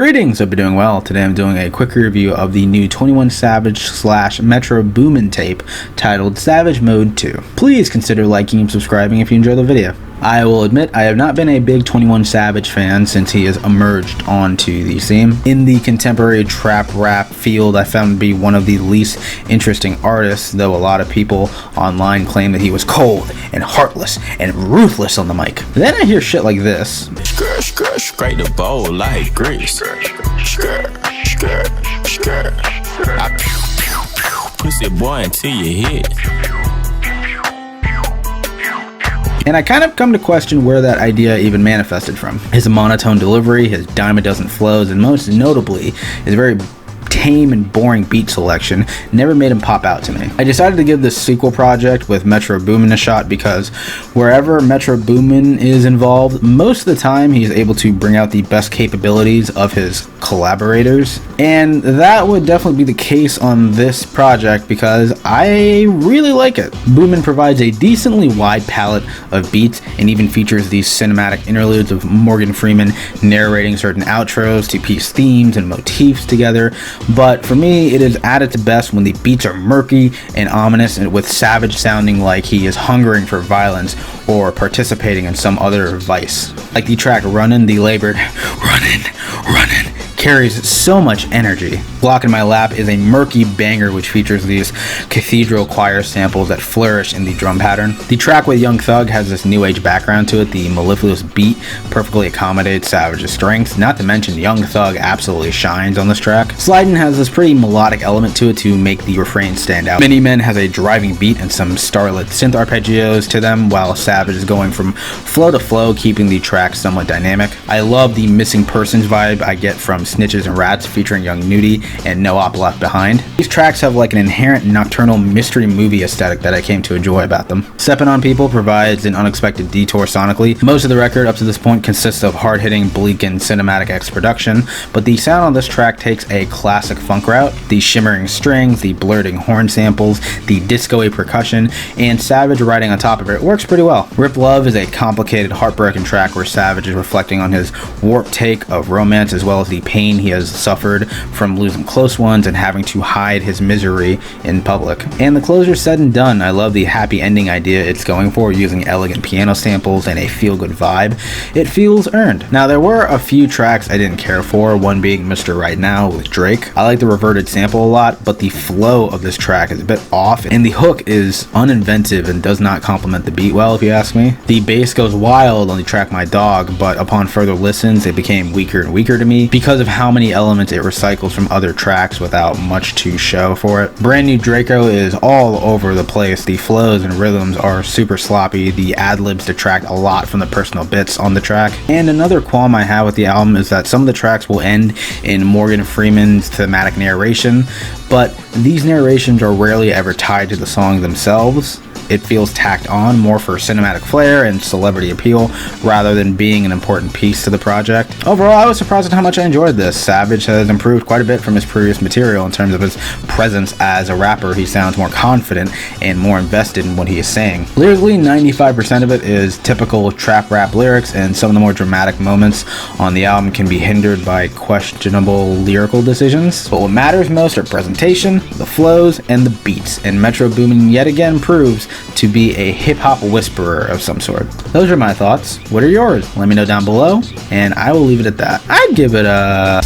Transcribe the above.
Greetings, hope you're doing well. Today I'm doing a quick review of the new 21 Savage / Metro Boomin tape titled Savage Mode 2. Please consider liking and subscribing if you enjoy the video. I will admit I have not been a big 21 Savage fan since he has emerged onto the scene. In the contemporary trap rap field, I found him to be one of the least interesting artists, though a lot of people online claim that he was cold and heartless and ruthless on the mic. Then I hear shit like this. Scrape the bowl like grease. I pussy boy until you hit. And I kind of come to question where that idea even manifested from. His monotone delivery, his dime a dozen flows, and most notably, his very tame and boring beat selection never made him pop out to me. I decided to give this sequel project with Metro Boomin a shot because wherever Metro Boomin is involved, most of the time he's able to bring out the best capabilities of his collaborators, and that would definitely be the case on this project because I really like it. Boomin provides a decently wide palette of beats and even features these cinematic interludes of Morgan Freeman narrating certain outros to piece themes and motifs together. But for me, it is at its best when the beats are murky and ominous, and with Savage sounding like he is hungering for violence or participating in some other vice. Like the track Runnin, the labored runnin' carries so much energy. GLOCK in My Lap is a murky banger which features these cathedral choir samples that flourish in the drum pattern. The track with Young Thug has this new age background to it. The mellifluous beat perfectly accommodates Savage's strengths, not to mention Young Thug absolutely shines on this track. SLIDIN has this pretty melodic element to it to make the refrain stand out. Mini Men has a driving beat and some starlit synth arpeggios to them, while Savage is going from flow to flow, keeping the track somewhat dynamic. I love the missing persons vibe I get from SNITCHES and Rats featuring Young Nudie and No Op Left Behind. These tracks have like an inherent nocturnal mystery movie aesthetic that I came to enjoy about them. Steppin' on People provides an unexpected detour sonically. Most of the record up to this point consists of hard-hitting, bleak, and cinematic X production, but the sound on this track takes a classic funk route. The shimmering strings, the blurting horn samples, the disco-y percussion, and Savage writing on top of it works pretty well. Rip Love is a complicated, heartbreaking track where Savage is reflecting on his warped take of romance as well as the pain he has suffered from losing close ones and having to hide his misery in public. And the closer said and done, I love the happy ending idea it's going for, using elegant piano samples and a feel-good vibe. It feels earned. Now, there were a few tracks I didn't care for, one being Mr. Right Now with Drake. I like the reverted sample a lot, but the flow of this track is a bit off, and the hook is uninventive and does not complement the beat well, if you ask me. The bass goes wild on the track My Dog, but upon further listens, it became weaker and weaker to me because of how many elements it recycles from other tracks without much to show for it. Brand new DRACO is all over the place. The flows and rhythms are super sloppy. The ad-libs detract a lot from the personal bits on the track. And another qualm I have with the album is that some of the tracks will end in Morgan Freeman's thematic narration, but these narrations are rarely ever tied to the songs themselves. It feels tacked on more for cinematic flair and celebrity appeal rather than being an important piece to the project. Overall, I was surprised at how much I enjoyed this. Savage has improved quite a bit from his previous material in terms of his presence as a rapper. He sounds more confident and more invested in what he is saying. Lyrically, 95% of it is typical trap rap lyrics, and some of the more dramatic moments on the album can be hindered by questionable lyrical decisions. But what matters most are presentation, the flows, and the beats, and Metro Boomin yet again proves to be a hip-hop whisperer of some sort. Those are my thoughts. What are yours? Let me know down below, and I will leave it at that. I'd give it a